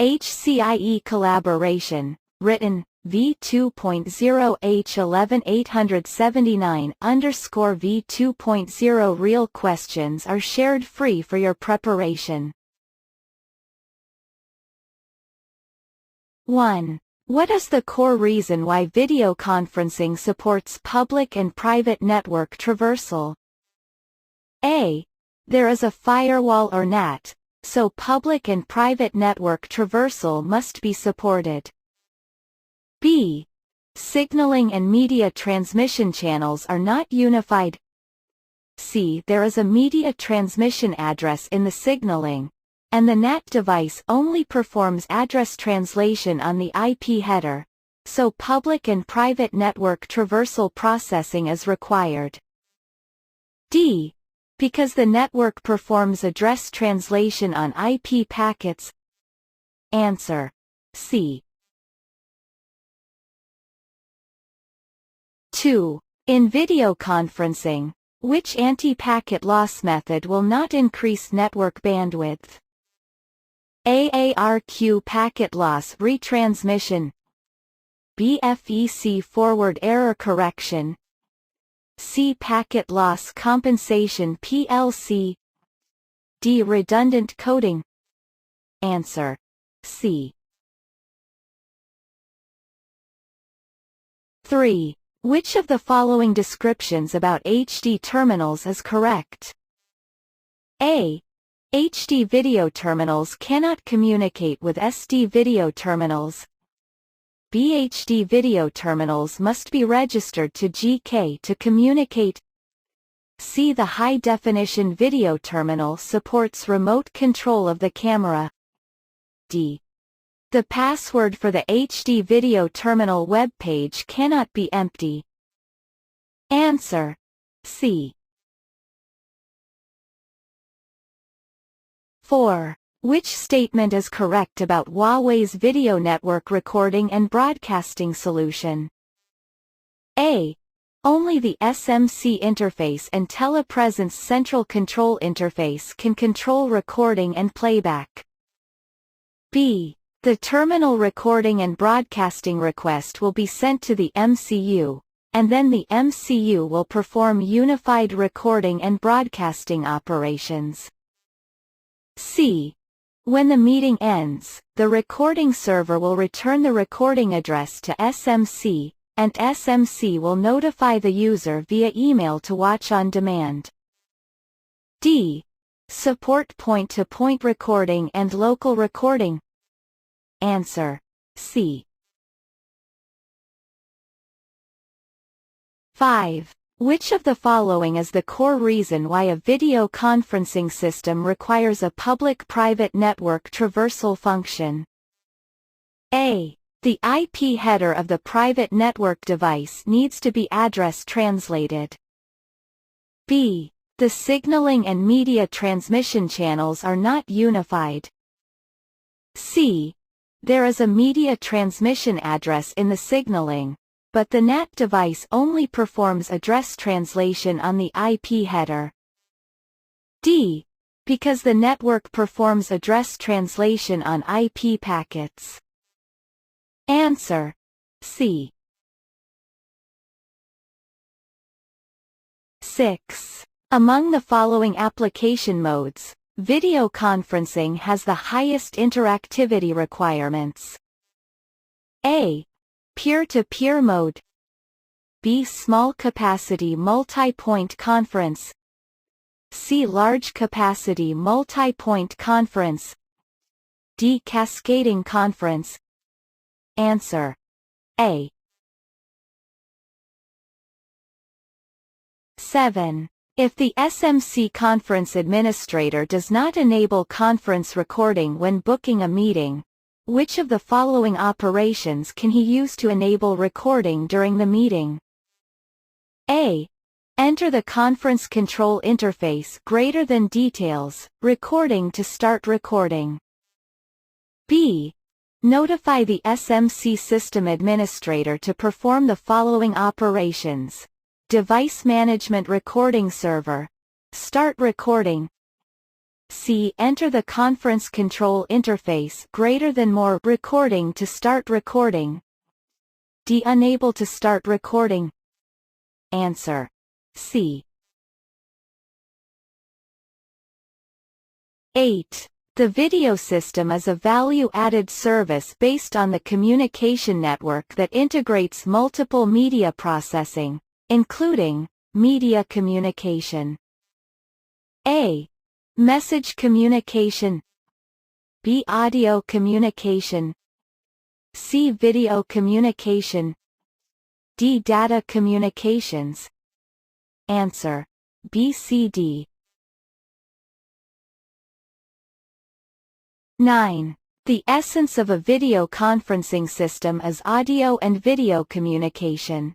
HCIE-Collaboration, written, V2.0 H11879_V2.0 Real questions are shared free for your preparation. 1. What is the core reason why video conferencing supports public and private network traversal? A. There is a firewall or NAT, so public and private network traversal must be supported. B. Signaling and media transmission channels are not unified. C. There is a media transmission address in the signaling, and the NAT device only performs address translation on the IP header, so public and private network traversal processing is required. D. Because the network performs address translation on IP packets. Answer: C. 2. In video conferencing, which anti-packet loss method will not increase network bandwidth? AARQ packet loss retransmission, BFEC forward error correction, C packet loss compensation PLC, D redundant coding. Answer: C. 3. Which of the following descriptions about HD terminals is correct? A. HD video terminals cannot communicate with SD video terminals. B. HD video terminals must be registered to GK to communicate. C. The high-definition video terminal supports remote control of the camera. D. The password for the HD video terminal web page cannot be empty. Answer: C. 4. Which statement is correct about Huawei's video network recording and broadcasting solution? A. Only the SMC interface and telepresence central control interface can control recording and playback. B. The terminal recording and broadcasting request will be sent to the MCU, and then the MCU will perform unified recording and broadcasting operations. C. When the meeting ends, the recording server will return the recording address to SMC, and SMC will notify the user via email to watch on demand. D. Support point-to-point recording and local recording. Answer: C. 5. Which of the following is the core reason why a video conferencing system requires a public-private network traversal function? A. The IP header of the private network device needs to be address translated. B. The signaling and media transmission channels are not unified. C. There is a media transmission address in the signaling, but the NAT device only performs address translation on the IP header. D. Because the network performs address translation on IP packets. Answer: C. 6. Among the following application modes, video conferencing has the highest interactivity requirements. A. Peer-to-peer mode. B. Small capacity multi-point conference. C. Large capacity multi-point conference. D. Cascading conference. Answer: A. 7. If the SMC conference administrator does not enable conference recording when booking a meeting, which of the following operations can he use to enable recording during the meeting? A. Enter the conference control interface greater than details, recording to start recording. B. Notify the SMC system administrator to perform the following operations: device management recording server, start recording. C. Enter the conference control interface greater than more recording to start recording. D. Unable to start recording. Answer. C. 8. The video system is a value-added service based on the communication network that integrates multiple media processing, including media communication. A. Message communication. B. Audio communication. C. Video communication. D. Data communications. Answer. B, C, D. 9. The essence of a video conferencing system is audio and video communication.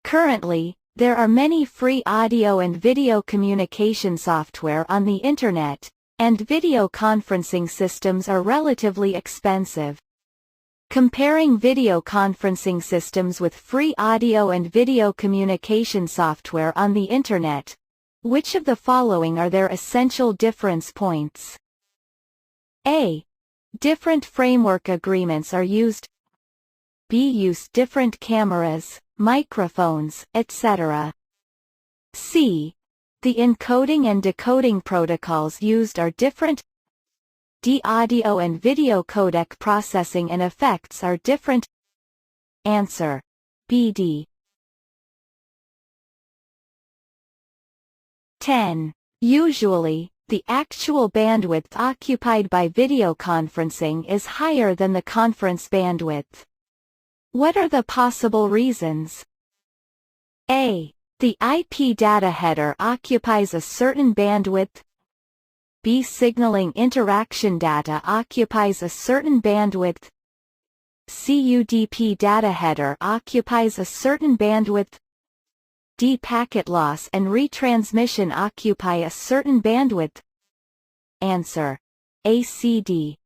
Currently, there are many free audio and video communication software on the Internet, and video conferencing systems are relatively expensive. Comparing video conferencing systems with free audio and video communication software on the Internet, which of the following are their essential difference points? A. Different framework agreements are used. B. Use different cameras, microphones, etc. C. The encoding and decoding protocols used are different. D. Audio and video codec processing and effects are different. Answer. B, D. 10. Usually, the actual bandwidth occupied by video conferencing is higher than the conference bandwidth. What are the possible reasons? A. The IP data header occupies a certain bandwidth. B. Signaling interaction data occupies a certain bandwidth. C. UDP data header occupies a certain bandwidth. D. Packet loss and retransmission occupy a certain bandwidth. Answer. A, C, D.